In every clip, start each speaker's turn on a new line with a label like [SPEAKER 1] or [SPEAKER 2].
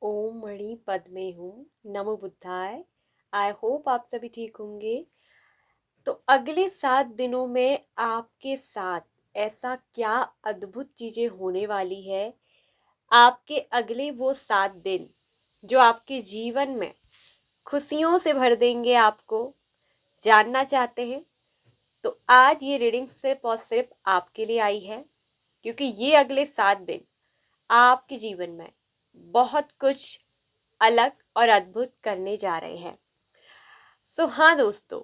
[SPEAKER 1] ओम मणि पद में हूँ। नमो बुद्धाय। आई होप आप सभी ठीक होंगे। तो अगले 7 दिनों में आपके साथ ऐसा क्या अद्भुत चीजें होने वाली है। आपके अगले वो 7 दिन जो आपके जीवन में खुशियों से भर देंगे, आपको जानना चाहते हैं। तो आज ये रीडिंग सिर्फ और सिर्फ आपके लिए आई है, क्योंकि ये अगले 7 दिन आपके जीवन में बहुत कुछ अलग और अद्भुत करने जा रहे हैं। हाँ दोस्तों,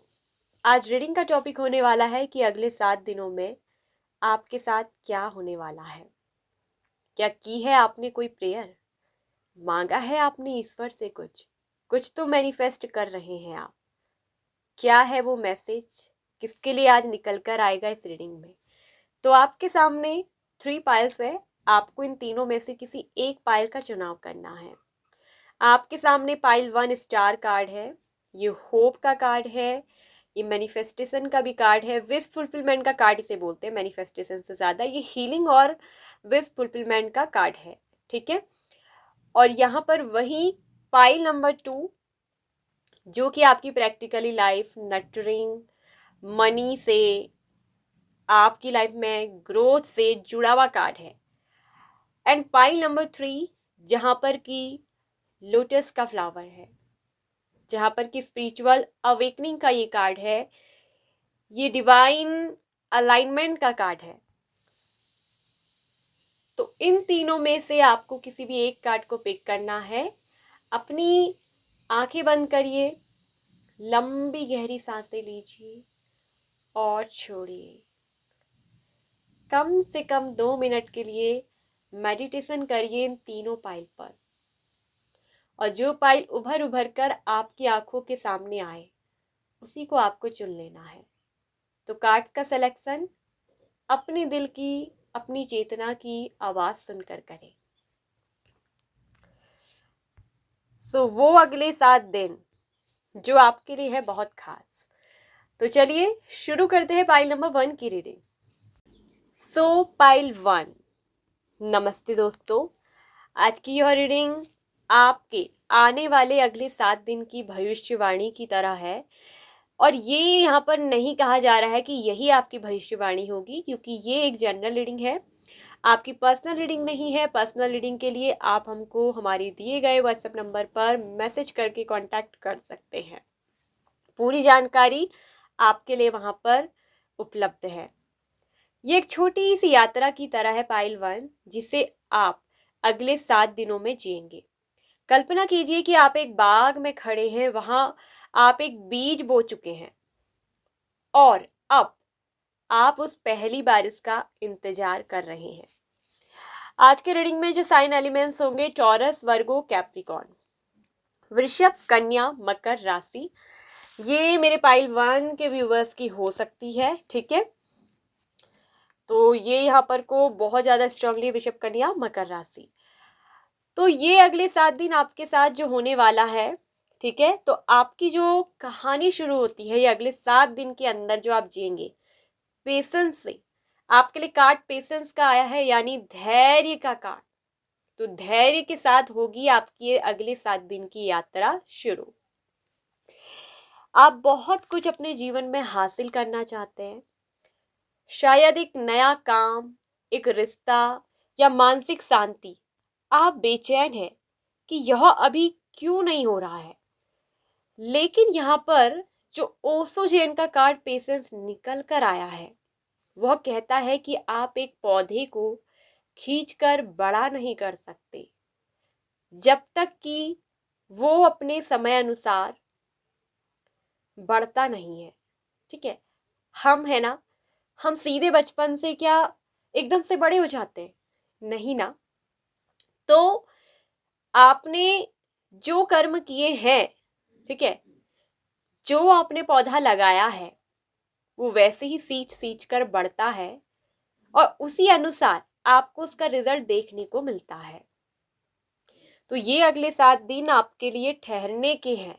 [SPEAKER 1] आज रीडिंग का टॉपिक होने वाला है कि अगले 7 दिनों में आपके साथ क्या होने वाला है। क्या की है आपने कोई प्रेयर, मांगा है आपने ईश्वर से कुछ तो मैनिफेस्ट कर रहे हैं आप। क्या है वो मैसेज, किसके लिए आज निकल कर आएगा इस रीडिंग में। तो आपके सामने 3 पाइल्स है। आपको इन तीनों में से किसी एक पाइल का चुनाव करना है। आपके सामने पाइल 1 स्टार कार्ड है, ये होप का कार्ड है, ये मैनिफेस्टेशन का भी कार्ड है, विश फुलफिलमेंट का कार्ड इसे बोलते हैं। मैनिफेस्टेशन से ज़्यादा ये हीलिंग और विश फुलफिलमेंट का कार्ड है, ठीक है। और यहाँ पर वही पाइल नंबर 2, जो कि आपकी प्रैक्टिकली लाइफ, नर्चरिंग, मनी से, आपकी लाइफ में ग्रोथ से जुड़ा हुआ कार्ड है। एंड पाइल नंबर 3, जहाँ पर कि लोटस का फ्लावर है, जहाँ पर कि स्पिरिचुअल अवेकनिंग का ये कार्ड है, ये डिवाइन अलाइनमेंट का कार्ड है। तो इन तीनों में से आपको किसी भी एक कार्ड को पिक करना है। अपनी आंखें बंद करिए, लंबी गहरी सांसें लीजिए और छोड़िए। कम से कम 2 मिनट के लिए मेडिटेशन करिए इन तीनों पाइल पर। और जो पाइल उभर उभर कर आपकी आंखों के सामने आए, उसी को आपको चुन लेना है। तो कार्ड का सिलेक्शन अपने दिल की, अपनी चेतना की आवाज सुनकर करें। वो अगले 7 दिन जो आपके लिए है बहुत खास। तो चलिए शुरू करते हैं पाइल नंबर 1 की रीडिंग। पाइल 1। नमस्ते दोस्तों, आज की यह रीडिंग आपके आने वाले अगले 7 दिन की भविष्यवाणी की तरह है। और ये यहाँ पर नहीं कहा जा रहा है कि यही आपकी भविष्यवाणी होगी, क्योंकि ये एक जनरल रीडिंग है, आपकी पर्सनल रीडिंग नहीं है। पर्सनल रीडिंग के लिए आप हमको हमारे दिए गए व्हाट्सएप नंबर पर मैसेज करके कांटेक्ट कर सकते हैं। पूरी जानकारी आपके लिए वहां पर उपलब्ध है। ये एक छोटी सी यात्रा की तरह है पाइल 1, जिसे आप अगले 7 दिनों में जिएंगे। कल्पना कीजिए कि आप एक बाग में खड़े हैं, वहां आप एक बीज बो चुके हैं और अब आप उस पहली बारिश का इंतजार कर रहे हैं। आज के रीडिंग में जो साइन एलिमेंट्स होंगे, टॉरस, वर्गो, कैप्रिकॉर्न, वृषभ, कन्या, मकर राशि। ये मेरे पाइल 1 के व्यूवर्स की हो सकती है, ठीक है। तो ये यहाँ पर को बहुत ज्यादा स्ट्रांगली वृषभ, कन्या, मकर राशि। तो ये अगले 7 दिन आपके साथ जो होने वाला है, ठीक है। तो आपकी जो कहानी शुरू होती है, ये अगले 7 दिन के अंदर जो आप जिएंगे पेशेंस से। आपके लिए कार्ड पेशेंस का आया है, यानी धैर्य का कार्ड। तो धैर्य के साथ होगी आपकी अगले 7 दिन की यात्रा शुरू। आप बहुत कुछ अपने जीवन में हासिल करना चाहते हैं, शायद एक नया काम, एक रिश्ता या मानसिक शांति। आप बेचैन हैं कि यह अभी क्यों नहीं हो रहा है। लेकिन यहाँ पर जो ओशो जैन का कार्ड पेशेंस निकल कर आया है, वह कहता है कि आप एक पौधे को खींचकर बड़ा नहीं कर सकते जब तक कि वो अपने समय अनुसार बढ़ता नहीं है, ठीक है। हम है ना, हम सीधे बचपन से क्या एकदम से बड़े हो जाते हैं? नहीं ना। तो आपने जो कर्म किए हैं, ठीक है, जो आपने पौधा लगाया है, वो वैसे ही सींच सींच कर बढ़ता है और उसी अनुसार आपको उसका रिजल्ट देखने को मिलता है। तो ये अगले 7 दिन आपके लिए ठहरने के हैं।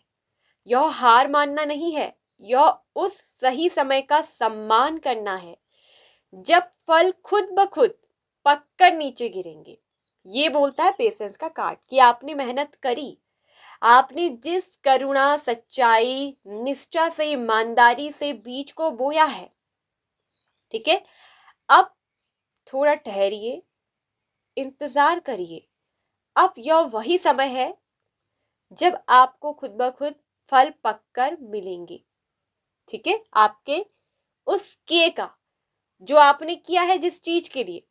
[SPEAKER 1] यह हार मानना नहीं है, यह उस सही समय का सम्मान करना है जब फल खुद ब खुद पककर नीचे गिरेंगे। ये बोलता है पेशेंस का कार्ड कि आपने मेहनत करी, आपने जिस करुणा, सच्चाई, निष्ठा से, ईमानदारी से बीज को बोया है, ठीक है, अब थोड़ा ठहरिए, इंतजार करिए। अब यह वही समय है जब आपको खुद ब खुद फल पककर मिलेंगे, ठीक है, आपके उस किए का, जो आपने किया है जिस चीज के लिए।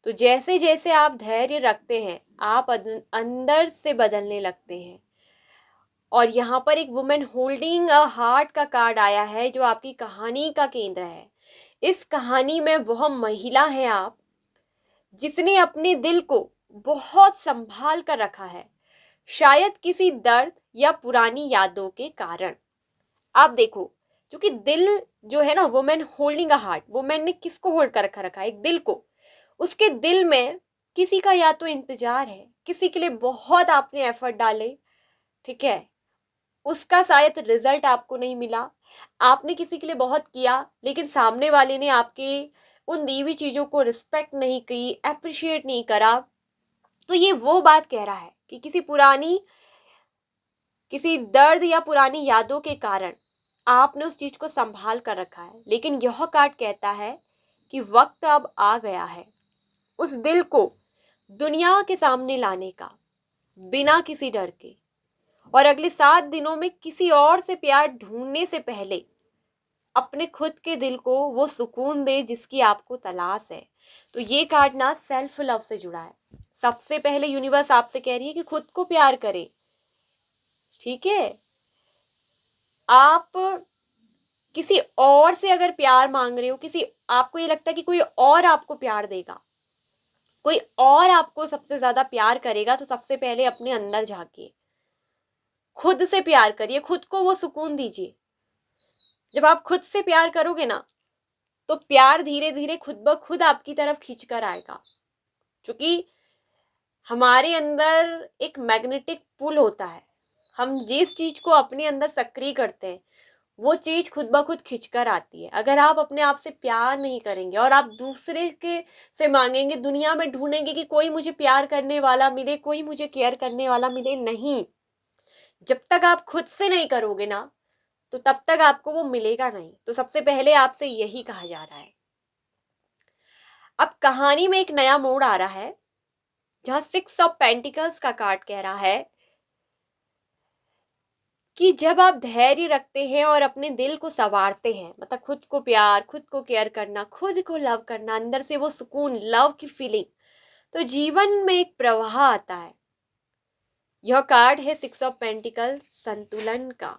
[SPEAKER 1] तो जैसे जैसे आप धैर्य रखते हैं, आप अंदर से बदलने लगते हैं। और यहाँ पर एक वुमेन होल्डिंग अ हार्ट का कार्ड आया है, जो आपकी कहानी का केंद्र है। इस कहानी में वह महिला है आप, जिसने अपने दिल को बहुत संभाल कर रखा है, शायद किसी दर्द या पुरानी यादों के कारण। आप देखो, क्योंकि दिल जो है ना, women holding a heart, women ने किसको होल्ड कर रखा है? एक दिल को। उसके दिल में किसी का या तो इंतजार है, किसी के लिए बहुत आपने एफर्ट डाले, ठीक है, उसका शायद रिजल्ट आपको नहीं मिला। आपने किसी के लिए बहुत किया, लेकिन सामने वाले ने आपके उन दी हुई चीज़ों को रिस्पेक्ट नहीं की, अप्रिशिएट नहीं करा। तो ये वो बात कह रहा है कि किसी दर्द या पुरानी यादों के कारण आपने उस चीज को संभाल कर रखा है। लेकिन यह कार्ड कहता है कि वक्त अब आ गया है उस दिल को दुनिया के सामने लाने का, बिना किसी डर के। और अगले 7 दिनों में किसी और से प्यार ढूंढने से पहले अपने खुद के दिल को वो सुकून दे जिसकी आपको तलाश है। तो ये कार्ड ना सेल्फ लव से जुड़ा है। सबसे पहले यूनिवर्स आपसे कह रही है कि खुद को प्यार करें, ठीक है। आप किसी और से अगर प्यार मांग रहे हो, किसी, आपको ये लगता है कि कोई और आपको प्यार देगा, कोई और आपको सबसे ज्यादा प्यार करेगा, तो सबसे पहले अपने अंदर झांकिए, खुद से प्यार करिए, खुद को वो सुकून दीजिए। जब आप खुद से प्यार करोगे ना, तो प्यार धीरे धीरे खुद ब खुद आपकी तरफ खींच कर आएगा। क्योंकि हमारे अंदर एक मैग्नेटिक पुल होता है, हम जिस चीज को अपने अंदर सक्रिय करते हैं वो चीज खुद ब खुद खिंच कर आती है। अगर आप अपने आप से प्यार नहीं करेंगे और आप दूसरे के से मांगेंगे, दुनिया में ढूंढेंगे कि कोई मुझे प्यार करने वाला मिले, कोई मुझे केयर करने वाला मिले, नहीं, जब तक आप खुद से नहीं करोगे ना, तो तब तक आपको वो मिलेगा नहीं। तो सबसे पहले आपसे यही कहा जा रहा है। अब कहानी में एक नया मोड़ आ रहा है, जहां 6 ऑफ पेंटिकल्स का कार्ड कह रहा है कि जब आप धैर्य रखते हैं और अपने दिल को संवारते हैं, मतलब खुद को प्यार, खुद को केयर करना, खुद को लव करना, अंदर से वो सुकून, लव की फीलिंग, तो जीवन में एक प्रवाह आता है। यह कार्ड है 6 ऑफ पेंटिकल, संतुलन का।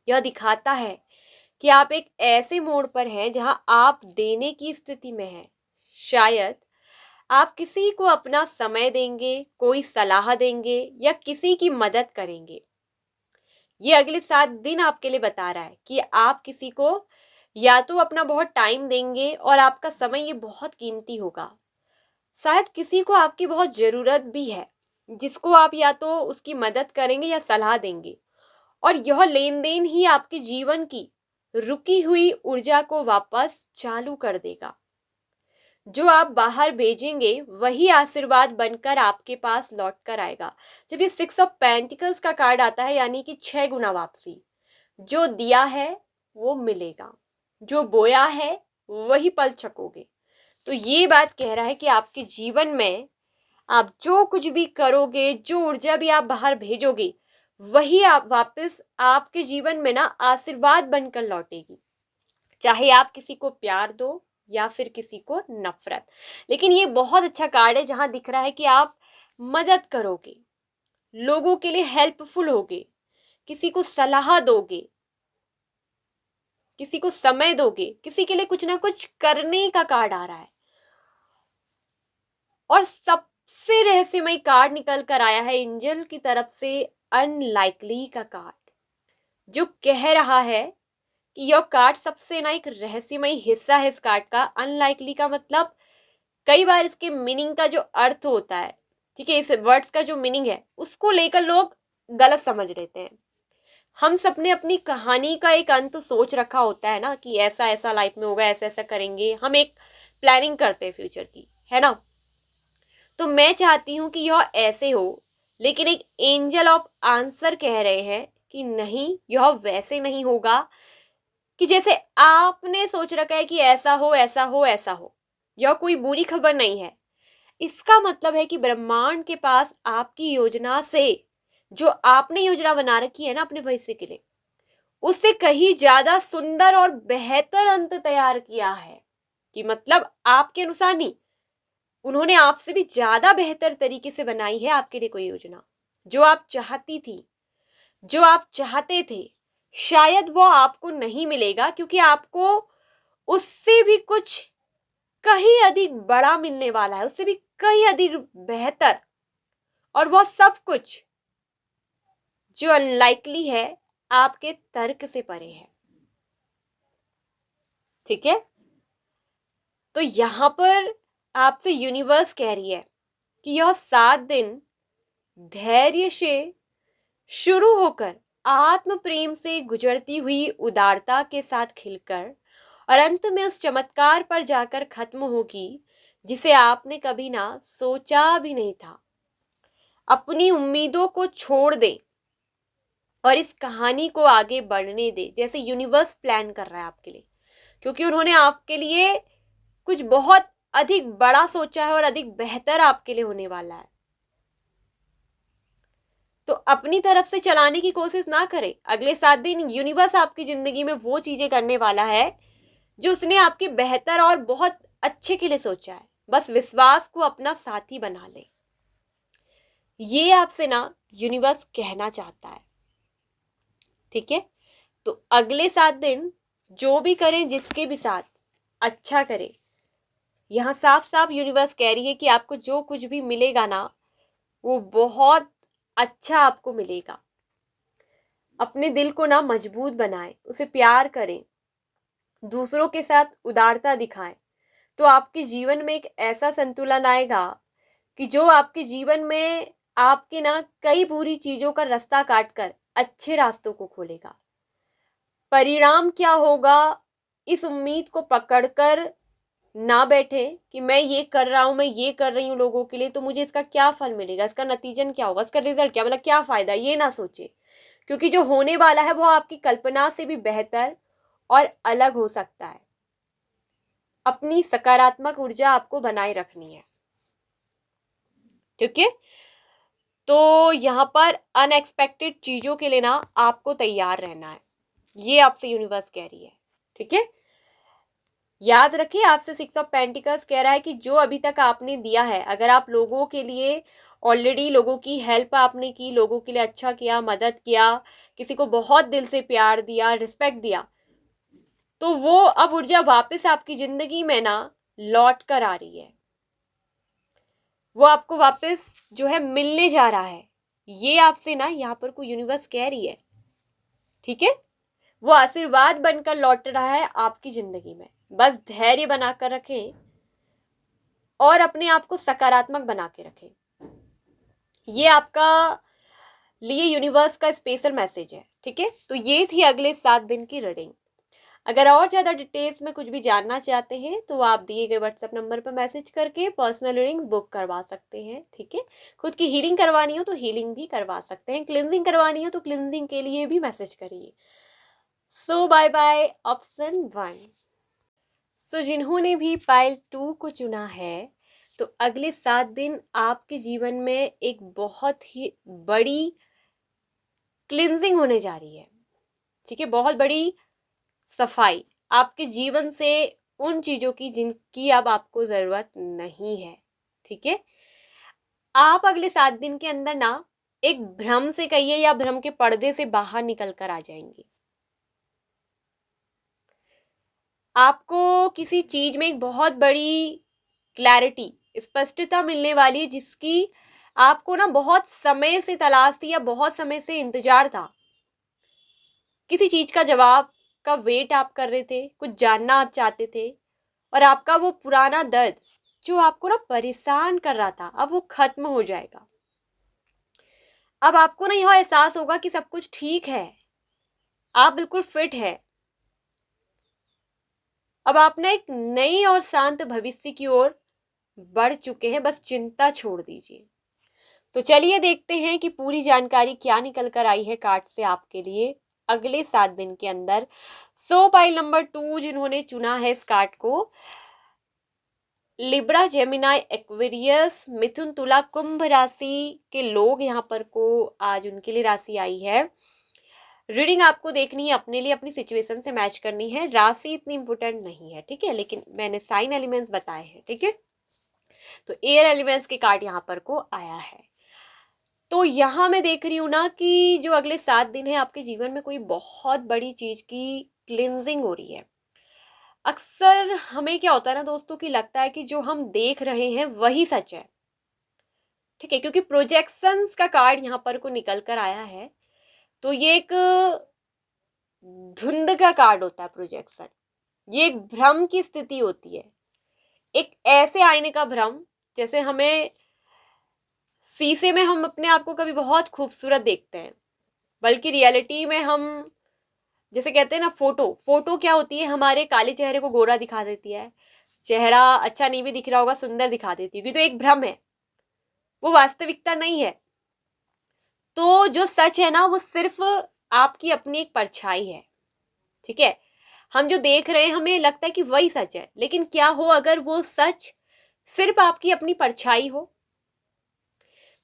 [SPEAKER 1] यह दिखाता है कि आप एक ऐसे मोड़ पर हैं जहां आप देने की स्थिति में हैं। शायद आप किसी को अपना समय देंगे, कोई सलाह देंगे या किसी की मदद करेंगे। ये अगले 7 दिन आपके लिए बता रहा है कि आप किसी को या तो अपना बहुत टाइम देंगे, और आपका समय ये बहुत कीमती होगा। शायद किसी को आपकी बहुत जरूरत भी है, जिसको आप या तो उसकी मदद करेंगे या सलाह देंगे। और यह लेन देन ही आपके जीवन की रुकी हुई ऊर्जा को वापस चालू कर देगा। जो आप बाहर भेजेंगे वही आशीर्वाद बनकर आपके पास लौट कर आएगा। जब ये 6 ऑफ पेंटिकल्स का कार्ड आता है, यानी कि 6 गुना वापसी। जो दिया है वो मिलेगा, जो बोया है वही पल छकोगे। तो ये बात कह रहा है कि आपके जीवन में आप जो कुछ भी करोगे, जो ऊर्जा भी आप बाहर भेजोगे, वही आप वापस आपके जीवन में ना आशीर्वाद बनकर लौटेगी। चाहे आप किसी को प्यार दो या फिर किसी को नफरत। लेकिन ये बहुत अच्छा कार्ड है, जहां दिख रहा है कि आप मदद करोगे, लोगों के लिए हेल्पफुल होगे, किसी को सलाह दोगे, किसी को समय दोगे, किसी के लिए कुछ ना कुछ करने का कार्ड आ रहा है। और सबसे रहस्यमय कार्ड निकल कर आया है एंजल की तरफ से, अनलाइकली का कार्ड, जो कह रहा है कि यह कार्ड सबसे ना एक रहस्यमय हिस्सा है इस कार्ड का। अनलाइकली का मतलब, कई बार इसके मीनिंग का जो अर्थ होता है, ठीक है, इस वर्ड्स का जो मीनिंग है, उसको लेकर लोग गलत समझ लेते हैं। हम सबने अपनी कहानी का एक अंत सोच रखा होता है ना, कि ऐसा ऐसा लाइफ में होगा, ऐसा ऐसा करेंगे, हम एक प्लानिंग करते हैं फ्यूचर की, है ना। तो मैं चाहती हूँ कि यह ऐसे हो, लेकिन एक एंजल ऑफ आंसर कह रहे हैं कि नहीं, यह वैसे नहीं होगा कि जैसे आपने सोच रखा है कि ऐसा हो ऐसा हो ऐसा हो। यह कोई बुरी खबर नहीं है। इसका मतलब है कि ब्रह्मांड के पास आपकी योजना से, जो आपने योजना बना रखी है ना अपने भविष्य के लिए, उससे कहीं ज्यादा सुंदर और बेहतर अंत तैयार किया है। कि मतलब आपके अनुसार नहीं, उन्होंने आपसे भी ज्यादा बेहतर तरीके से बनाई है आपके लिए कोई योजना। जो आप चाहती थी, जो आप चाहते थे, शायद वो आपको नहीं मिलेगा, क्योंकि आपको उससे भी कुछ कहीं अधिक बड़ा मिलने वाला है, उससे भी कहीं अधिक बेहतर। और वो सब कुछ जो अनलाइकली है, आपके तर्क से परे है। ठीक है, तो यहां पर आपसे यूनिवर्स कह रही है कि यह 7 दिन धैर्य से शुरू होकर आत्म प्रेम से गुजरती हुई उदारता के साथ खिलकर और अंत में उस चमत्कार पर जाकर खत्म होगी जिसे आपने कभी ना सोचा भी नहीं था। अपनी उम्मीदों को छोड़ दे और इस कहानी को आगे बढ़ने दे, जैसे यूनिवर्स प्लान कर रहा है आपके लिए, क्योंकि उन्होंने आपके लिए कुछ बहुत अधिक बड़ा सोचा है और अधिक बेहतर आपके लिए होने वाला है। तो अपनी तरफ से चलाने की कोशिश ना करें। अगले 7 दिन यूनिवर्स आपकी जिंदगी में वो चीजें करने वाला है जो उसने आपके बेहतर और बहुत अच्छे के लिए सोचा है। बस विश्वास को अपना साथी बना ले, ये आपसे ना यूनिवर्स कहना चाहता है। ठीक है, तो अगले 7 दिन जो भी करें, जिसके भी साथ, अच्छा करें। यहां साफ साफ यूनिवर्स कह रही है कि आपको जो कुछ भी मिलेगा ना, वो बहुत अच्छा आपको मिलेगा। अपने दिल को ना मजबूत बनाएं, उसे प्यार करें, दूसरों के साथ उदारता दिखाएं, तो आपके जीवन में एक ऐसा संतुलन आएगा कि जो आपके जीवन में आपके ना कई बुरी चीजों का रास्ता काटकर अच्छे रास्तों को खोलेगा। परिणाम क्या होगा, इस उम्मीद को पकड़कर ना बैठे कि मैं ये कर रहा हूं, मैं ये कर रही हूं लोगों के लिए, तो मुझे इसका क्या फल मिलेगा, इसका नतीजन क्या होगा, इसका रिजल्ट क्या, मतलब क्या फायदा, ये ना सोचे। क्योंकि जो होने वाला है वो आपकी कल्पना से भी बेहतर और अलग हो सकता है। अपनी सकारात्मक ऊर्जा आपको बनाए रखनी है। ठीक है, तो यहां पर अनएक्सपेक्टेड चीजों के लिए ना आपको तैयार रहना है, ये आपसे यूनिवर्स कह रही है। ठीक है, याद रखिए आपसे 6 ऑफ पेंटिकल्स कह रहा है कि जो अभी तक आपने दिया है, अगर आप लोगों के लिए ऑलरेडी लोगों की हेल्प आपने की, लोगों के लिए अच्छा किया, मदद किया, किसी को बहुत दिल से प्यार दिया, रिस्पेक्ट दिया, तो वो अब ऊर्जा वापस आपकी जिंदगी में ना लौट कर आ रही है। वो आपको वापस जो है मिलने जा रहा है, ये आपसे ना यहाँ पर कोई यूनिवर्स कह रही है। ठीक है, वो आशीर्वाद बनकर लौट रहा है आपकी जिंदगी में। बस धैर्य बनाकर रखें और अपने आप को सकारात्मक बना के रखें। ये आपका लिए यूनिवर्स का स्पेशल मैसेज है। ठीक है, तो ये थी अगले 7 दिन की रीडिंग। अगर और ज़्यादा डिटेल्स में कुछ भी जानना चाहते हैं तो आप दिए गए व्हाट्सएप नंबर पर मैसेज करके पर्सनल रीडिंग्स बुक करवा सकते हैं। ठीक है, खुद की हीलिंग करवानी हो तो हीलिंग भी करवा सकते हैं, क्लिनजिंग करवानी हो तो क्लिनजिंग के लिए भी मैसेज करिए। सो बाय बाय ऑप्शन 1। सो जिन्होंने भी पाइल 2 को चुना है, तो अगले 7 दिन आपके जीवन में एक बहुत ही बड़ी क्लिनजिंग होने जा रही है। ठीक है, बहुत बड़ी सफाई आपके जीवन से, उन चीजों की जिनकी अब आपको जरूरत नहीं है। ठीक है, आप अगले 7 दिन के अंदर ना एक भ्रम से कहिए या भ्रम के पर्दे से बाहर निकल कर आ जाएंगे। आपको किसी चीज में एक बहुत बड़ी क्लैरिटी, स्पष्टता मिलने वाली है, जिसकी आपको ना बहुत समय से तलाश थी या बहुत समय से इंतजार था। किसी चीज का जवाब का वेट आप कर रहे थे, कुछ जानना आप चाहते थे, और आपका वो पुराना दर्द जो आपको ना परेशान कर रहा था, अब वो खत्म हो जाएगा। अब आपको ना यह एहसास होगा कि सब कुछ ठीक है, आप बिल्कुल फिट है। अब आप ना एक नई और शांत भविष्य की ओर बढ़ चुके हैं, बस चिंता छोड़ दीजिए। तो चलिए देखते हैं कि पूरी जानकारी क्या निकल कर आई है कार्ड से आपके लिए अगले 7 दिन के अंदर। सो पाइल नंबर 2 जिन्होंने चुना है इस कार्ड को, लिब्रा, जेमिनाई, एक्वेरियस, मिथुन, तुला, कुंभ राशि के लोग यहाँ पर को आज उनके लिए राशि आई है। रीडिंग आपको देखनी है अपने लिए, अपनी सिचुएशन से मैच करनी है। राशि इतनी इंपॉर्टेंट नहीं है, ठीक है, लेकिन मैंने साइन एलिमेंट्स बताए हैं, ठीक है। तो एयर एलिमेंट्स के कार्ड यहाँ पर को आया है। तो यहाँ मैं देख रही हूँ ना कि जो अगले 7 दिन है आपके जीवन में कोई बहुत बड़ी चीज की क्लिनजिंग हो रही है। अक्सर हमें क्या होता है ना दोस्तों कि लगता है कि जो हम देख रहे हैं वही सच है, ठीक है, क्योंकि प्रोजेक्शंस का कार्ड यहाँ पर को निकल कर आया है। तो ये एक धुंध का कार्ड होता है प्रोजेक्शन, ये एक भ्रम की स्थिति होती है, एक ऐसे आईने का भ्रम जैसे हमें शीशे में हम अपने आप को कभी बहुत खूबसूरत देखते हैं, बल्कि रियलिटी में हम जैसे कहते हैं ना, फोटो क्या होती है, हमारे काले चेहरे को गोरा दिखा देती है, चेहरा अच्छा नहीं भी दिख रहा होगा सुंदर दिखा देती है, क्योंकि तो एक भ्रम है, वो वास्तविकता नहीं है। तो जो सच है ना वो सिर्फ आपकी अपनी एक परछाई है, ठीक है। हम जो देख रहे हैं हमें लगता है कि वही सच है, लेकिन क्या हो अगर वो सच सिर्फ आपकी अपनी परछाई हो।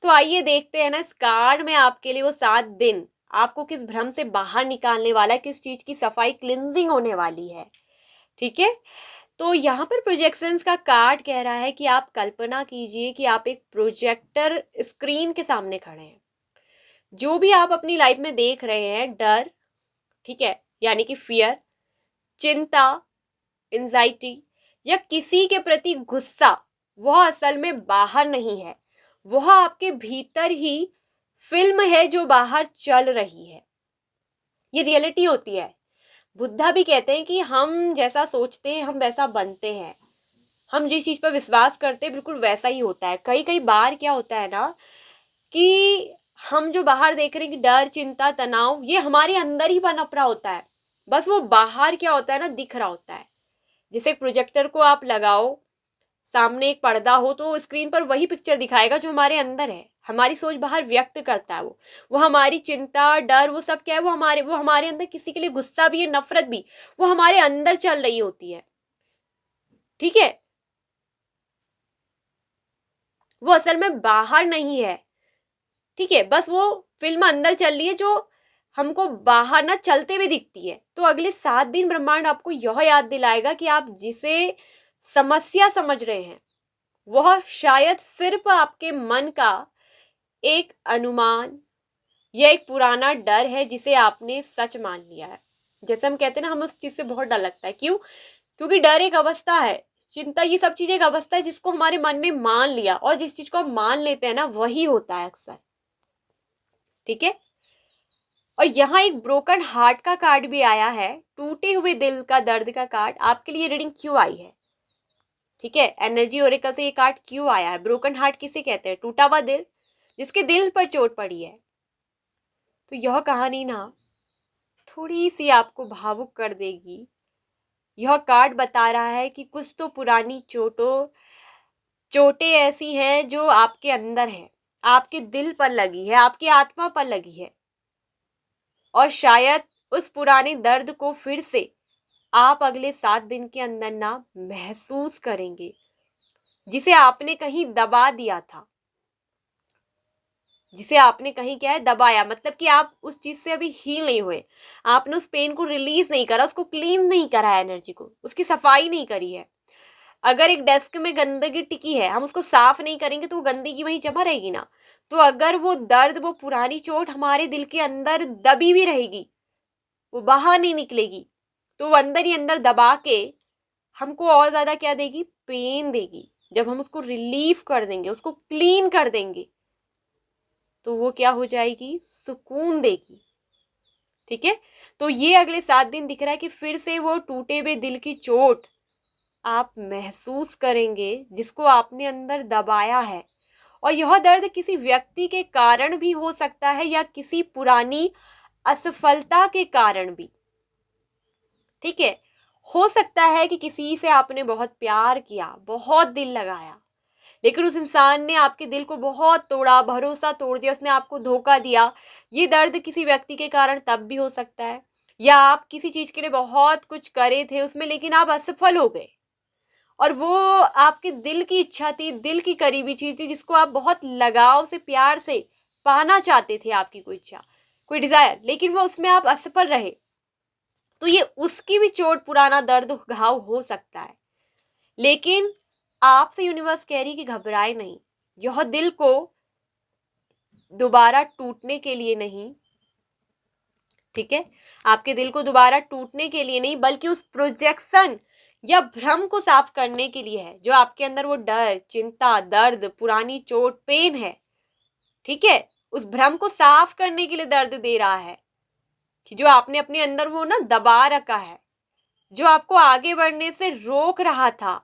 [SPEAKER 1] तो आइए देखते हैं ना इस कार्ड में आपके लिए वो 7 दिन आपको किस भ्रम से बाहर निकालने वाला है, किस चीज की सफाई क्लिनजिंग होने वाली है, ठीक है। तो यहाँ पर प्रोजेक्शंस का कार्ड कह रहा है कि आप कल्पना कीजिए कि आप एक प्रोजेक्टर स्क्रीन के सामने खड़े हैं। जो भी आप अपनी लाइफ में देख रहे हैं, डर, ठीक है, यानी कि फियर, चिंता, एंजाइटी या किसी के प्रति गुस्सा, वह असल में बाहर नहीं है, वह आपके भीतर ही फिल्म है जो बाहर चल रही है। ये रियलिटी होती है। बुद्धा भी कहते हैं कि हम जैसा सोचते हैं हम वैसा बनते हैं, हम जिस चीज पर विश्वास करते हैं बिल्कुल वैसा ही होता है। कई कई बार क्या होता है ना कि हम जो बाहर देख रहे हैं कि डर, चिंता, तनाव, ये हमारे अंदर ही पनप रहा होता है, बस वो बाहर क्या होता है ना दिख रहा होता है। जैसे प्रोजेक्टर को आप लगाओ, सामने एक पर्दा हो तो स्क्रीन पर वही पिक्चर दिखाएगा जो हमारे अंदर है, हमारी सोच बाहर व्यक्त करता है। वो हमारी चिंता, डर, वो सब क्या है, वो हमारे अंदर, किसी के लिए गुस्सा भी है, नफरत भी, वो हमारे अंदर चल रही होती है, ठीक है। वो असल में बाहर नहीं है, ठीक है, बस वो फिल्म अंदर चल रही है जो हमको बाहर ना चलते हुए दिखती है। तो अगले 7 दिन ब्रह्मांड आपको यह याद दिलाएगा कि आप जिसे समस्या समझ रहे हैं वह शायद सिर्फ आपके मन का एक अनुमान या एक पुराना डर है जिसे आपने सच मान लिया है। जैसे हम कहते हैं ना, हमें उस चीज से बहुत डर लगता है, क्यों? क्योंकि डर एक अवस्था है, चिंता, ये सब चीजें एक अवस्था है जिसको हमारे मन ने मान लिया, और जिस चीज को हम मान लेते हैं ना वही होता है अक्सर, ठीक है। और यहाँ एक ब्रोकन हार्ट का कार्ड भी आया है, टूटे हुए दिल का दर्द का कार्ड। आपके लिए रीडिंग क्यों आई है, ठीक है, एनर्जी ओरेकल से ये कार्ड क्यों आया है? ब्रोकन हार्ट किसे कहते हैं? टूटा हुआ दिल, जिसके दिल पर चोट पड़ी है। तो यह कहानी ना थोड़ी सी आपको भावुक कर देगी। यह कार्ड बता रहा है कि कुछ तो पुरानी चोटें ऐसी हैं जो आपके अंदर है, आपके दिल पर लगी है, आपकी आत्मा पर लगी है, और शायद उस पुराने दर्द को फिर से आप अगले 7 दिन के अंदर ना महसूस करेंगे, जिसे आपने कहीं दबा दिया था, जिसे आपने कहीं क्या है दबाया, मतलब कि आप उस चीज से अभी हील नहीं हुए, आपने उस पेन को रिलीज नहीं करा, उसको क्लीन नहीं करा है, एनर्जी को, उसकी सफाई नहीं करी है। अगर एक डेस्क में गंदगी टिकी है, हम उसको साफ नहीं करेंगे तो वो गंदगी वहीं जमा रहेगी ना। तो अगर वो दर्द, वो पुरानी चोट हमारे दिल के अंदर दबी भी रहेगी, वो बाहर नहीं निकलेगी, तो वो अंदर ही अंदर दबा के हमको और ज्यादा क्या देगी, पेन देगी। जब हम उसको रिलीफ कर देंगे, उसको क्लीन कर देंगे, तो वो क्या हो जाएगी, सुकून देगी, ठीक है। तो ये अगले 7 दिन दिख रहा है कि फिर से वो टूटे हुए दिल की चोट आप महसूस करेंगे जिसको आपने अंदर दबाया है। और यह दर्द किसी व्यक्ति के कारण भी हो सकता है या किसी पुरानी असफलता के कारण भी, ठीक है। हो सकता है कि किसी से आपने बहुत प्यार किया, बहुत दिल लगाया, लेकिन उस इंसान ने आपके दिल को बहुत तोड़ा, भरोसा तोड़ दिया, उसने आपको धोखा दिया। ये दर्द किसी व्यक्ति के कारण तब भी हो सकता है, या आप किसी चीज के लिए बहुत कुछ करे थे उसमें, लेकिन आप असफल हो गए, और वो आपके दिल की इच्छा थी, दिल की करीबी चीज थी, जिसको आप बहुत लगाव से, प्यार से पाना चाहते थे, आपकी कोई इच्छा, कोई डिजायर, लेकिन वो उसमें आप असफल रहे। तो ये उसकी भी चोट, पुराना दर्द, घाव हो सकता है। लेकिन आपसे यूनिवर्स कह रही कि घबराए नहीं, यह दिल को दोबारा टूटने के लिए नहीं, ठीक है, आपके दिल को दोबारा टूटने के लिए नहीं, बल्कि उस प्रोजेक्शन या भ्रम को साफ करने के लिए है, जो आपके अंदर वो डर, चिंता, दर्द, पुरानी चोट, पेन है, ठीक है, उस भ्रम को साफ करने के लिए दर्द दे रहा है, कि जो आपने अपने अंदर वो ना दबा रखा है, जो आपको आगे बढ़ने से रोक रहा था।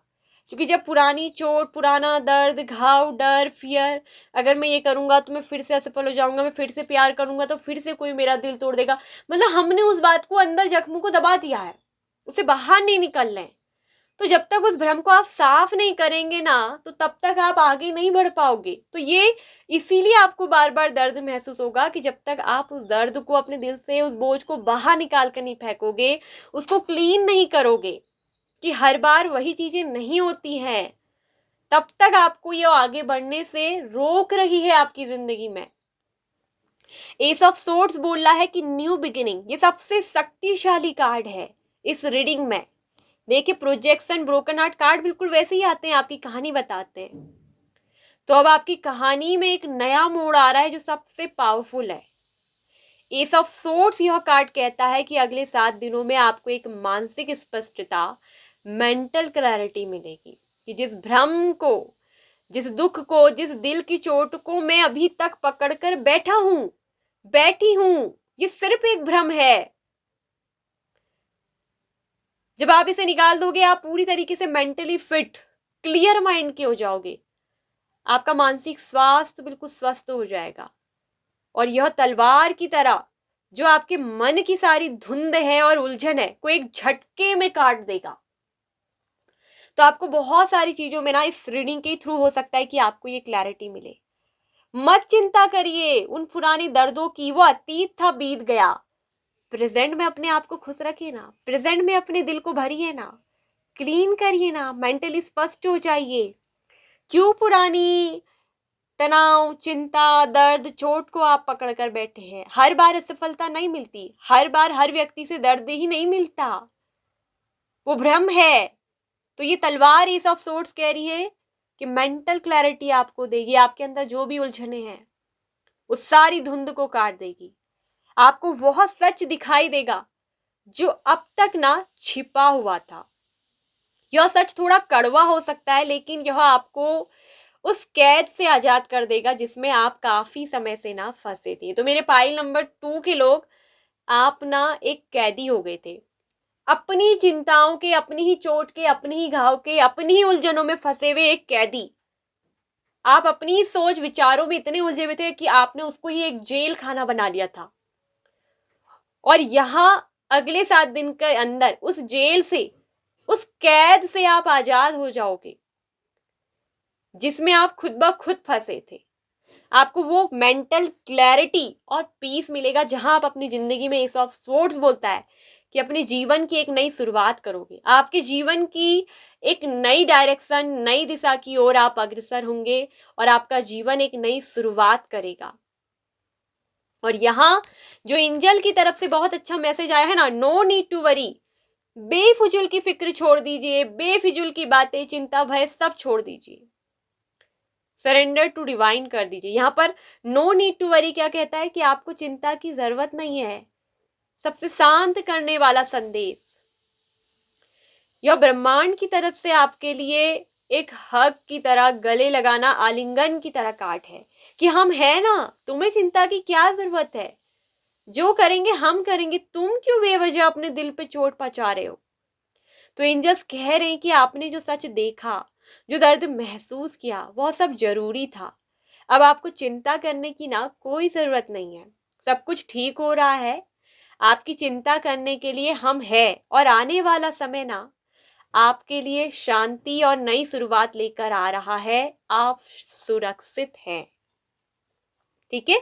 [SPEAKER 1] क्योंकि जब पुरानी चोट, पुराना दर्द, घाव, डर, फियर, अगर मैं ये करूंगा तो मैं फिर से असफल हो जाऊंगा, मैं फिर से प्यार करूंगा तो फिर से कोई मेरा दिल तोड़ देगा, मतलब हमने उस बात को, अंदर जख्म को दबा दिया है, उसे बाहर नहीं निकल रहे हैं। तो जब तक उस भ्रम को आप साफ नहीं करेंगे ना, तो तब तक आप आगे नहीं बढ़ पाओगे। तो ये इसीलिए आपको बार बार दर्द महसूस होगा, कि जब तक आप उस दर्द को, अपने दिल से उस बोझ को बाहर निकाल कर नहीं फेंकोगे, उसको क्लीन नहीं करोगे, कि हर बार वही चीजें नहीं होती हैं, तब तक आपको ये आगे बढ़ने से रोक रही है आपकी जिंदगी में। एस ऑफ सोर्ड्स बोल रहा है कि न्यू बिगिनिंग, ये सबसे शक्तिशाली कार्ड है इस रीडिंग में। देखिए, प्रोजेक्शन, ब्रोकन हार्ट कार्ड बिल्कुल वैसे ही आते हैं, आपकी कहानी बताते हैं। तो अब आपकी कहानी में एक नया मोड़ आ रहा है, जो सबसे पावरफुल है। एस ऑफ सोर्ड्स यह कार्ड कहता है कि अगले 7 दिनों में आपको एक मानसिक स्पष्टता, मेंटल क्लैरिटी मिलेगी, कि जिस भ्रम को, जिस दुख को, जिस दिल की चोट को मैं अभी तक पकड़कर बैठा हूं, बैठी हूं, ये सिर्फ एक भ्रम है। जब आप इसे निकाल दोगे, आप पूरी तरीके से मेंटली फिट, क्लियर माइंड के हो जाओगे, आपका मानसिक स्वास्थ्य बिल्कुल स्वस्थ हो जाएगा, और यह तलवार की तरह जो आपके मन की सारी धुंध है और उलझन है, को एक झटके में काट देगा। तो आपको बहुत सारी चीजों में ना, इस रीडिंग के थ्रू हो सकता है कि आपको ये क्लैरिटी मिले। मत चिंता करिए उन पुरानी दर्दों की, वो अतीत था, बीत गया। प्रेजेंट में अपने आप को खुश रखिए ना, प्रेजेंट में अपने दिल को भरिए ना, क्लीन करिए ना, मेंटली स्पष्ट हो जाइए। क्यों पुरानी तनाव, चिंता, दर्द, चोट को आप पकड़ कर बैठे हैं? हर बार असफलता नहीं मिलती, हर बार हर व्यक्ति से दर्द ही नहीं मिलता, वो भ्रम है। तो ये तलवार एस ऑफ सोर्ड्स कह रही है कि मेंटल क्लैरिटी आपको देगी, आपके अंदर जो भी उलझने हैं उस सारी धुंध को काट देगी, आपको वह सच दिखाई देगा जो अब तक ना छिपा हुआ था। यह सच थोड़ा कड़वा हो सकता है, लेकिन यह आपको उस कैद से आजाद कर देगा जिसमें आप काफी समय से ना फंसे थे। तो मेरे पाइल नंबर 2 के लोग, आप ना एक कैदी हो गए थे, अपनी चिंताओं के, अपनी ही चोट के, अपनी ही घाव के, अपनी ही उलझनों में फंसे हुए एक कैदी। आप अपनी ही सोच विचारों में इतने उलझे हुए थे कि आपने उसको ही एक जेल खाना बना लिया था, और यहां अगले 7 दिन के अंदर उस जेल से, उस कैद से आप आजाद हो जाओगे जिसमें आप खुद ब खुद फंसे थे। आपको वो मेंटल क्लैरिटी और पीस मिलेगा, जहां आप अपनी जिंदगी में एस ऑफ सोर्ड्स बोलता है कि अपने जीवन की एक नई शुरुआत करोगे, आपके जीवन की एक नई डायरेक्शन, नई दिशा की ओर आप अग्रसर होंगे, और आपका जीवन एक नई शुरुआत करेगा। और यहाँ जो एंजल की तरफ से बहुत अच्छा मैसेज आया है ना, नो नीड टू वरी, बेफिजूल की फिक्र छोड़ दीजिए, बेफिजूल की बातें, चिंता, भय सब छोड़ दीजिए, सरेंडर टू डिवाइन कर दीजिए। यहाँ पर नो नीड टू वरी क्या कहता है कि आपको चिंता की जरूरत नहीं है। सबसे शांत करने वाला संदेश यह ब्रह्मांड की तरफ से आपके लिए एक हग की तरह, गले लगाना, आलिंगन की तरह काट है कि हम है ना, तुम्हें चिंता की क्या जरूरत है, जो करेंगे हम करेंगे, तुम क्यों बेवजह अपने दिल पे चोट पहुंचा रहे हो। तो एंजल्स कह रहे हैं कि आपने जो सच देखा, जो दर्द महसूस किया, वह सब जरूरी था। अब आपको चिंता करने की ना कोई जरूरत नहीं है, सब कुछ ठीक हो रहा है। आपकी चिंता करने के लिए हम है, और आने वाला समय ना आपके लिए शांति और नई शुरुआत लेकर आ रहा है। आप सुरक्षित हैं, ठीक है।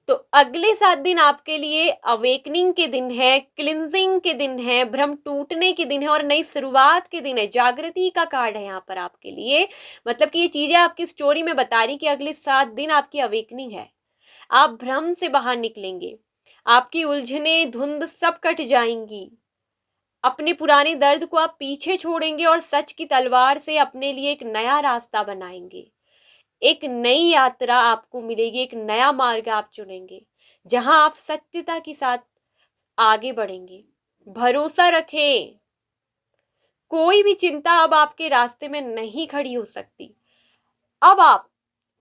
[SPEAKER 1] तो अगले 7 दिन आपके लिए अवेकनिंग के दिन है, क्लिंजिंग के दिन है, भ्रम टूटने के दिन है और नई शुरुआत के दिन है। जागृति का कार्ड है यहाँ पर आपके लिए। मतलब कि ये चीजें आपकी स्टोरी में बता रही कि अगले 7 दिन आपकी अवेकनिंग है। आप भ्रम से बाहर निकलेंगे, आपकी उलझने धुंध सब कट जाएंगी। अपने पुराने दर्द को आप पीछे छोड़ेंगे और सच की तलवार से अपने लिए एक नया रास्ता बनाएंगे। एक नई यात्रा आपको मिलेगी, एक नया मार्ग आप चुनेंगे जहां आप सत्यता के साथ आगे बढ़ेंगे। भरोसा रखें, कोई भी चिंता अब आपके रास्ते में नहीं खड़ी हो सकती। अब आप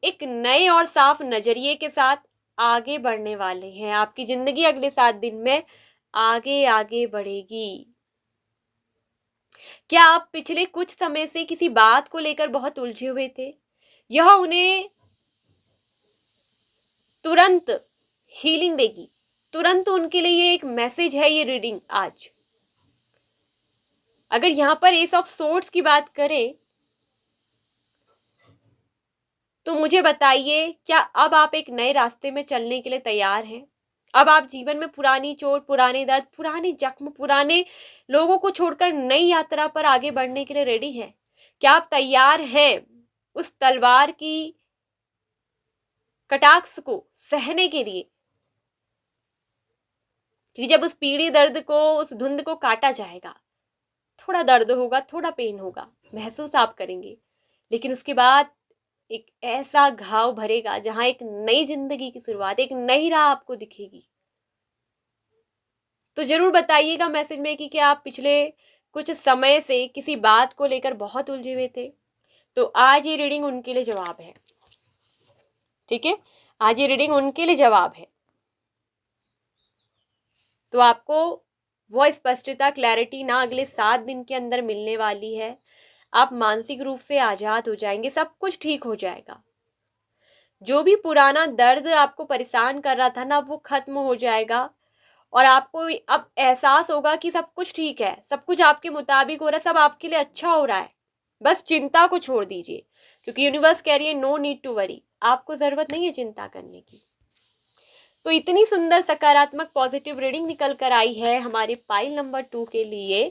[SPEAKER 1] एक नए और साफ नजरिए के साथ आगे बढ़ने वाले हैं। आपकी जिंदगी अगले 7 दिन में आगे आगे बढ़ेगी। क्या आप पिछले कुछ समय से किसी बात को लेकर बहुत उलझे हुए थे? यह उन्हें तुरंत हीलिंग देगी। तुरंत उनके लिए ये एक मैसेज है, ये रीडिंग आज। अगर यहां पर एस ऑफ सोर्ड्स की बात करें तो मुझे बताइए, क्या अब आप एक नए रास्ते में चलने के लिए तैयार हैं? अब आप जीवन में पुरानी चोट, पुराने दर्द, पुराने जख्म, पुराने लोगों को छोड़कर नई यात्रा पर आगे बढ़ने के लिए रेडी हैं? क्या आप तैयार हैं उस तलवार की कटाक्ष को सहने के लिए? कि जब उस पीढ़ी दर्द को, उस धुंध को काटा जाएगा, थोड़ा दर्द होगा, थोड़ा पेन होगा, महसूस आप करेंगे, लेकिन उसके बाद एक ऐसा घाव भरेगा जहां एक नई जिंदगी की शुरुआत, एक नई राह आपको दिखेगी। तो जरूर बताइएगा मैसेज में कि क्या आप पिछले कुछ समय से किसी बात को लेकर बहुत उलझे हुए थे। तो आज ये रीडिंग उनके लिए जवाब है, ठीक है। आज ये रीडिंग उनके लिए जवाब है। तो आपको वो स्पष्टता, क्लैरिटी ना अगले 7 दिन के अंदर मिलने वाली है। आप मानसिक रूप से आजाद हो जाएंगे, सब कुछ ठीक हो जाएगा। जो भी पुराना दर्द आपको परेशान कर रहा था ना, वो खत्म हो जाएगा और आपको अब एहसास होगा कि सब कुछ ठीक है, सब कुछ आपके मुताबिक हो रहा है, सब आपके लिए अच्छा हो रहा है। बस चिंता को छोड़ दीजिए, क्योंकि यूनिवर्स कह रही है नो नीड टू वरी, आपको जरूरत नहीं है चिंता करने की। तो इतनी सुंदर सकारात्मक पॉजिटिव रीडिंग निकल कर आई है हमारे पाइल नंबर 2 के लिए।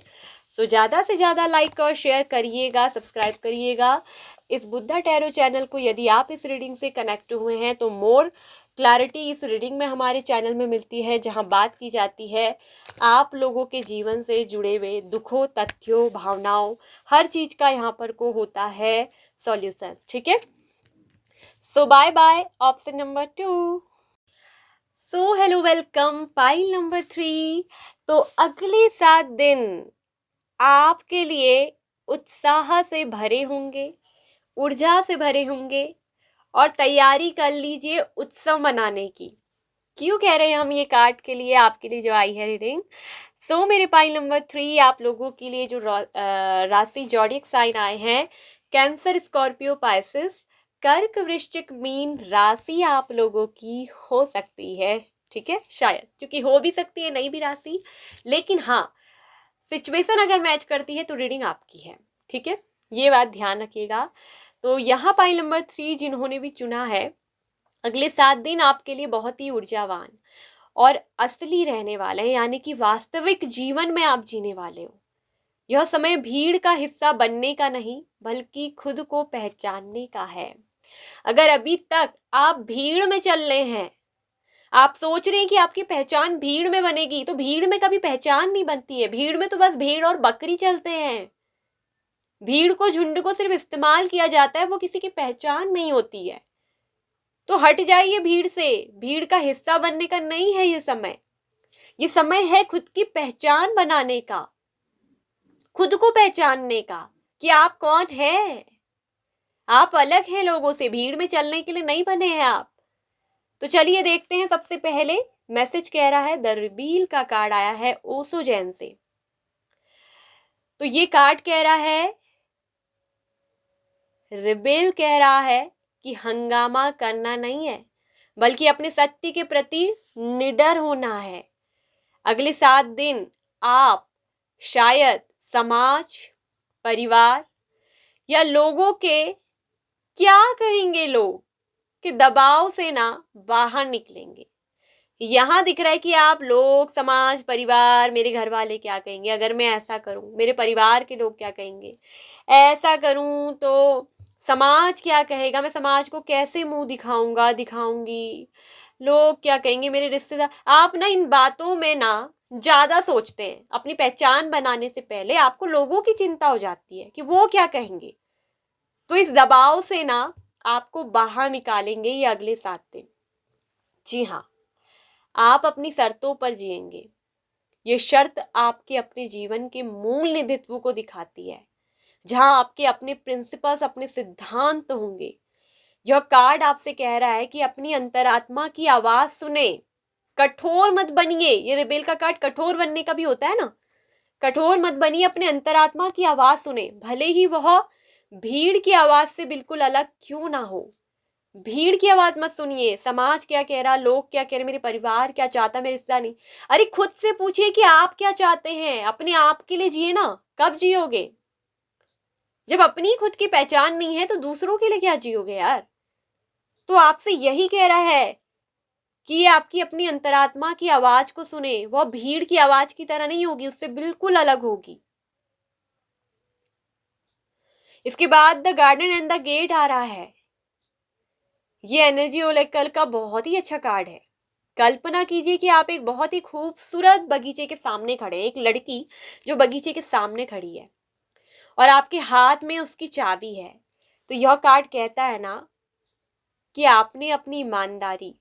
[SPEAKER 1] सो ज़्यादा से ज़्यादा लाइक और शेयर करिएगा, सब्सक्राइब करिएगा इस बुद्धा टैरो चैनल को। यदि आप इस रीडिंग से कनेक्ट हुए हैं तो मोर क्लैरिटी इस रीडिंग में हमारे चैनल में मिलती है, जहां बात की जाती है आप लोगों के जीवन से जुड़े हुए दुखों, तथ्यों, भावनाओं, हर चीज़ का यहाँ पर को होता है सॉल्यूशंस, ठीक है। So bye bye option number 2। So hello, welcome pile number 3। तो अगले 7 दिन आपके लिए उत्साह से भरे होंगे, ऊर्जा से भरे होंगे और तैयारी कर लीजिए उत्सव मनाने की। क्यों कह रहे हैं हम ये कार्ड के लिए, आपके लिए जो आई है रीडिंग। सो मेरे पाइल नंबर 3 आप लोगों के लिए जो राशि जॉडियक साइन आए हैं, कैंसर, स्कॉर्पियो, पाइसेस, कर्क, वृश्चिक, मीन राशि आप लोगों की हो सकती है, ठीक है। शायद, क्योंकि हो भी सकती है नहीं भी राशि, लेकिन हाँ, सिचुएशन अगर मैच करती है तो रीडिंग आपकी है, ठीक है। ये बात ध्यान रखिएगा। तो यहाँ पाइल नंबर 3 जिन्होंने भी चुना है, अगले 7 दिन आपके लिए बहुत ही ऊर्जावान और असली रहने वाले हैं, यानी कि वास्तविक जीवन में आप जीने वाले हो। यह समय भीड़ का हिस्सा बनने का नहीं, बल्कि खुद को पहचानने का है। अगर अभी तक आप भीड़ में चल रहे हैं, आप सोच रहे हैं कि आपकी पहचान भीड़ में बनेगी, तो भीड़ में कभी पहचान नहीं बनती है। भीड़ में तो बस भेड़ और बकरी चलते हैं। भीड़ को, झुंड को सिर्फ इस्तेमाल किया जाता है, वो किसी की पहचान नहीं होती है। तो हट जाइए भीड़ से, भीड़ का हिस्सा बनने का नहीं है ये समय। ये समय है खुद की पहचान बनाने का, खुद को पहचानने का कि आप कौन है। आप अलग हैं लोगों से, भीड़ में चलने के लिए नहीं बने हैं आप। तो चलिए देखते हैं। सबसे पहले मैसेज कह रहा है, द रिवील का कार्ड आया है ओशो जैन से। तो ये कार्ड कह रहा है, रिबेल कह रहा है कि हंगामा करना नहीं है, बल्कि अपने सत्य के प्रति निडर होना है। अगले 7 दिन आप शायद समाज, परिवार या लोगों के क्या कहेंगे लोग के दबाव से ना बाहर निकलेंगे। यहाँ दिख रहा है कि आप लोग, समाज, परिवार, मेरे घर वाले क्या कहेंगे, अगर मैं ऐसा करूं मेरे परिवार के लोग क्या कहेंगे, ऐसा करूं तो समाज क्या कहेगा, मैं समाज को कैसे मुंह दिखाऊंगा, दिखाऊंगी, लोग क्या कहेंगे, मेरे रिश्तेदार। आप ना इन बातों में ना ज्यादा सोचते हैं। अपनी पहचान बनाने से पहले आपको लोगों की चिंता हो जाती है कि वो क्या कहेंगे। तो इस दबाव से ना आपको बाहर निकालेंगे ये अगले 7 दिन। जी हाँ, आप अपनी शर्तों पर जिएंगे। ये शर्त आपके अपने जीवन के मूल निधित्व को दिखाती है, जहां आपके अपने प्रिंसिपल्स, अपने सिद्धांत होंगे। यह कार्ड आपसे कह रहा है कि अपनी अंतरात्मा की आवाज सुने, कठोर मत बनिए। ये रिबेल का कार्ड कठोर बनने का भी होता है ना। कठोर मत बनिए, अपने अंतरात्मा की आवाज सुने, भले ही वह भीड़ की आवाज से बिल्कुल अलग क्यों ना हो। भीड़ की आवाज मत सुनिए, समाज क्या कह रहा, लोग क्या कह रहे, मेरे परिवार क्या चाहता, मेरे रिश्ता नहीं। अरे खुद से पूछिए कि आप क्या चाहते हैं, अपने आप के लिए जिए ना। कब जियोगे? जब अपनी खुद की पहचान नहीं है तो दूसरों के लिए क्या जियोगे यार। तो आपसे यही कह रहा है कि ये आपकी अपनी अंतरात्मा की आवाज को सुने। वह भीड़ की आवाज की तरह नहीं होगी, उससे बिल्कुल अलग होगी। इसके बाद the garden and the gate आ रहा है। ये एनर्जी ओलेकल का बहुत ही अच्छा कार्ड है। कल्पना कीजिए कि आप एक बहुत ही खूबसूरत बगीचे के सामने खड़े हैं, एक लड़की जो बगीचे के सामने खड़ी है और आपके हाथ में उसकी चाबी है। तो यह कार्ड कहता है ना कि आपने अपनी ईमानदारी,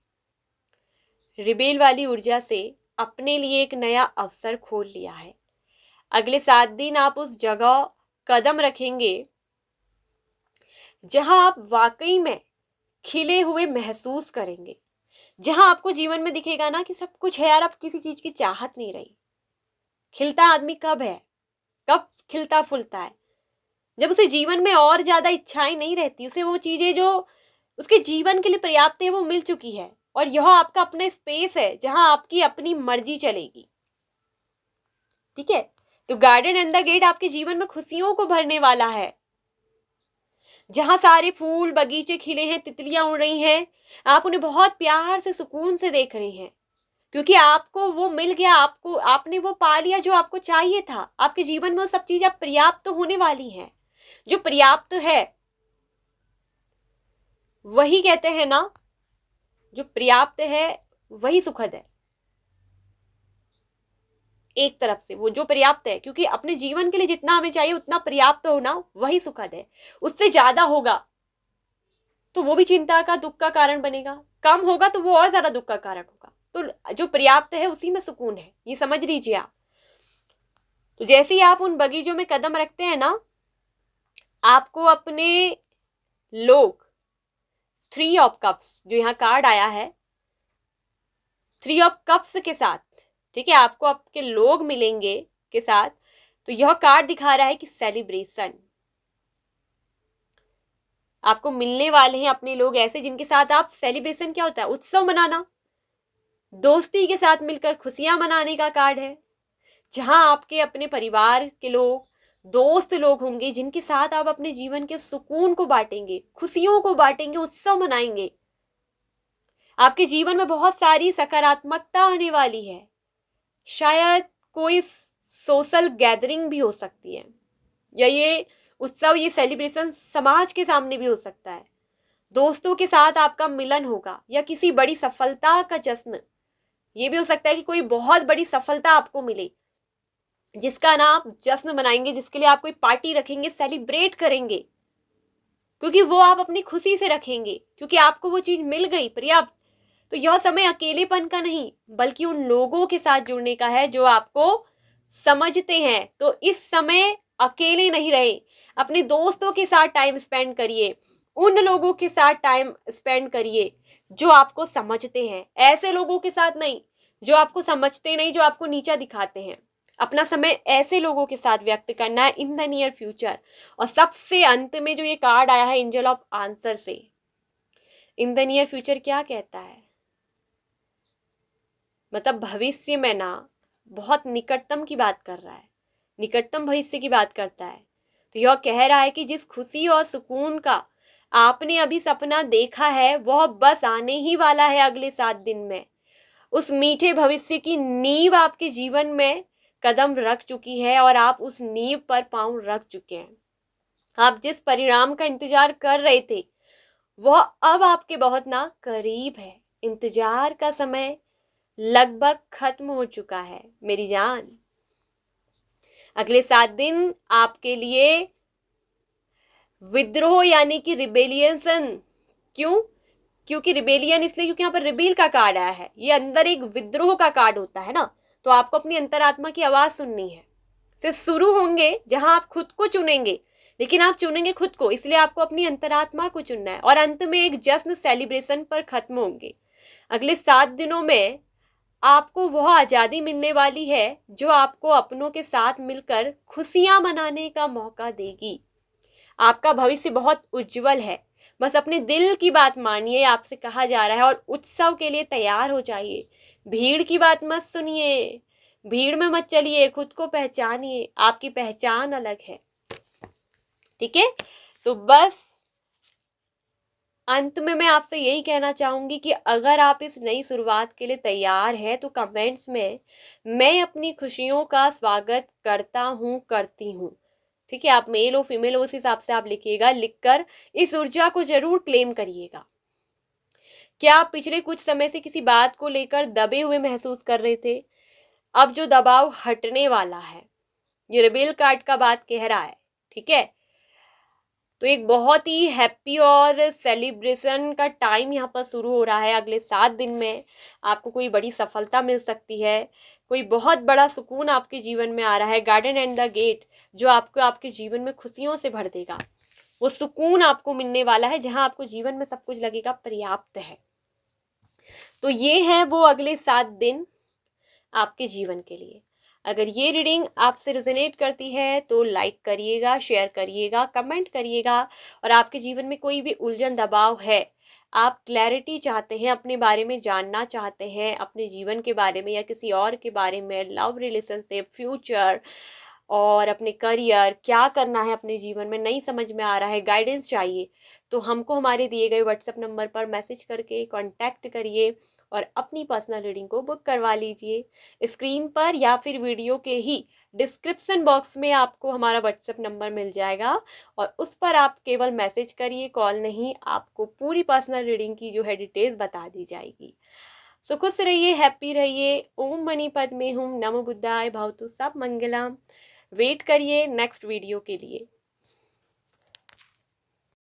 [SPEAKER 1] रिबेल वाली ऊर्जा से अपने लिए एक नया अवसर खोल लिया है। अगले 7 दिन आप उस जगह कदम रखेंगे जहां आप वाकई में खिले हुए महसूस करेंगे, जहां आपको जीवन में दिखेगा ना कि सब कुछ है यार, अब किसी चीज की चाहत नहीं रही। खिलता आदमी कब है? कब खिलता फूलता है? जब उसे जीवन में और ज्यादा इच्छाएं नहीं रहती, उसे वो चीजें जो उसके जीवन के लिए पर्याप्त है वो मिल चुकी है, और यह आपका अपना स्पेस है जहां आपकी अपनी मर्जी चलेगी। ठीक है। तो गार्डन एंड द गेट आपके जीवन में खुशियों को भरने वाला है, जहां सारे फूल बगीचे खिले हैं, तितलियां उड़ रही हैं, आप उन्हें बहुत प्यार से, सुकून से देख रही हैं, क्योंकि आपको वो मिल गया, आपको, आपने वो पा लिया जो आपको चाहिए था। आपके जीवन में वो सब चीजें अब पर्याप्त तो होने वाली हैं। जो पर्याप्त है वही कहते हैं ना, जो पर्याप्त है वही सुखद है। एक तरफ से वो जो पर्याप्त है, क्योंकि अपने जीवन के लिए जितना हमें चाहिए उतना पर्याप्त होना वही सुखद है। उससे ज्यादा होगा तो वो भी चिंता का, दुख का कारण बनेगा। कम होगा तो वो और ज्यादा दुख का कारण होगा। तो जो पर्याप्त है उसी में सुकून है, ये समझ लीजिए आप। तो जैसे ही आप उन बगीचों में कदम रखते हैं ना, आपको अपने लोग, 3 ऑफ कप्स जो यहाँ कार्ड आया है, 3 ऑफ कप्स के साथ, ठीक है, आपको आपके लोग मिलेंगे के साथ। तो यह कार्ड दिखा रहा है कि सेलिब्रेशन, आपको मिलने वाले हैं अपने लोग ऐसे जिनके साथ आप सेलिब्रेशन, क्या होता है, उत्सव मनाना, दोस्ती के साथ मिलकर खुशियां मनाने का कार्ड है। जहां आपके अपने परिवार के लोग, दोस्त लोग होंगे जिनके साथ आप अपने जीवन के सुकून को बांटेंगे, खुशियों को बांटेंगे, उत्सव मनाएंगे। आपके जीवन में बहुत सारी सकारात्मकता आने वाली है। शायद कोई सोशल गैदरिंग भी हो सकती है, या ये उत्सव, ये सेलिब्रेशन समाज के सामने भी हो सकता है। दोस्तों के साथ आपका मिलन होगा, या किसी बड़ी सफलता का जश्न। ये भी हो सकता है कि कोई बहुत बड़ी सफलता आपको मिले जिसका ना आप जश्न मनाएंगे, जिसके लिए आप कोई पार्टी रखेंगे, सेलिब्रेट करेंगे, क्योंकि वो आप अपनी खुशी से रखेंगे, क्योंकि आपको वो चीज मिल गई पर्याप्त। तो यह समय अकेलेपन का नहीं, बल्कि उन लोगों के साथ जुड़ने का है जो आपको समझते हैं। तो इस समय अकेले नहीं रहे, अपने दोस्तों के साथ टाइम स्पेंड करिए, उन लोगों के साथ टाइम स्पेंड करिए जो आपको समझते हैं। ऐसे लोगों के साथ नहीं जो आपको समझते नहीं, जो आपको नीचा दिखाते हैं। अपना समय ऐसे लोगों के साथ व्यक्त करना है इन द नियर फ्यूचर। और सबसे अंत में जो ये कार्ड आया है एंजल ऑफ आंसर से, इन द नियर फ्यूचर क्या कहता है, मतलब भविष्य में ना, बहुत निकटतम की बात कर रहा है, निकटतम भविष्य की बात करता है। तो यह कह रहा है कि जिस खुशी और सुकून का आपने अभी सपना देखा है वह बस आने ही वाला है अगले 7 दिन में। उस मीठे भविष्य की नींव आपके जीवन में कदम रख चुकी है और आप उस नींव पर पांव रख चुके हैं। आप जिस परिणाम का इंतजार कर रहे थे वह अब आपके बहुत ना करीब है। इंतजार का समय लगभग खत्म हो चुका है मेरी जान। अगले 7 दिन आपके लिए विद्रोह यानी कि रिबेलियन। क्यों? क्योंकि रिबेलियन इसलिए क्योंकि यहाँ पर रिबील का कार्ड आया है। ये अंदर एक विद्रोह का कार्ड होता है ना, तो आपको अपनी अंतरात्मा की आवाज सुननी है। से शुरू होंगे जहां आप खुद को चुनेंगे, लेकिन आप चुनेंगे खुद को, इसलिए आपको अपनी अंतरात्मा को चुनना है। और अंत में एक जश्न सेलिब्रेशन पर खत्म होंगे। अगले 7 दिनों में आपको वह आजादी मिलने वाली है जो आपको अपनों के साथ मिलकर खुशियां मनाने का मौका देगी। आपका भविष्य बहुत उज्जवल है। बस अपने दिल की बात मानिए, आपसे कहा जा रहा है, और उत्सव के लिए तैयार हो जाइए। भीड़ की बात मत सुनिए, भीड़ में मत चलिए, खुद को पहचानिए। आपकी पहचान अलग है। ठीक है, तो बस अंत में मैं आपसे यही कहना चाहूंगी कि अगर आप इस नई शुरुआत के लिए तैयार हैं तो कमेंट्स में मैं अपनी खुशियों का स्वागत करता हूं, करती हूं। ठीक है, आप मेल हो फीमेल हो उस हिसाब से आप लिखिएगा। लिखकर इस ऊर्जा को जरूर क्लेम करिएगा। क्या आप पिछले कुछ समय से किसी बात को लेकर दबे हुए महसूस कर रहे थे? अब जो दबाव हटने वाला है, ये रिबेल कार्ड का बात कह रहा है। ठीक है, तो एक बहुत ही हैप्पी और सेलिब्रेशन का टाइम यहाँ पर शुरू हो रहा है। अगले 7 दिन में आपको कोई बड़ी सफलता मिल सकती है, कोई बहुत बड़ा सुकून आपके जीवन में आ रहा है। गार्डन एंड द गेट जो आपको आपके जीवन में खुशियों से भर देगा, वो सुकून आपको मिलने वाला है जहां आपको जीवन में सब कुछ लगेगा पर्याप्त है। तो ये है वो अगले 7 दिन आपके जीवन के लिए। अगर ये रीडिंग आपसे रेजोनेट करती है तो लाइक करिएगा, शेयर करिएगा, कमेंट करिएगा। और आपके जीवन में कोई भी उलझन दबाव है, आप क्लैरिटी चाहते हैं, अपने बारे में जानना चाहते हैं, अपने जीवन के बारे में या किसी और के बारे में, लव रिलेशनशिप, फ्यूचर और अपने करियर, क्या करना है अपने जीवन में नहीं समझ में आ रहा है, गाइडेंस चाहिए, तो हमको हमारे दिए गए व्हाट्सएप नंबर पर मैसेज करके कांटेक्ट करिए और अपनी पर्सनल रीडिंग को बुक करवा लीजिए। स्क्रीन पर या फिर वीडियो के ही डिस्क्रिप्शन बॉक्स में आपको हमारा व्हाट्सएप नंबर मिल जाएगा और उस पर आप केवल मैसेज करिए, कॉल नहीं। आपको पूरी पर्सनल रीडिंग की जो है डिटेल्स बता दी जाएगी। सो खुश रहिए, हैप्पी रहिए। ओम मणि पद्मे हुम, नमो बुद्धाय, भवतु सब मंगलम। वेट करिए नेक्स्ट वीडियो के लिए।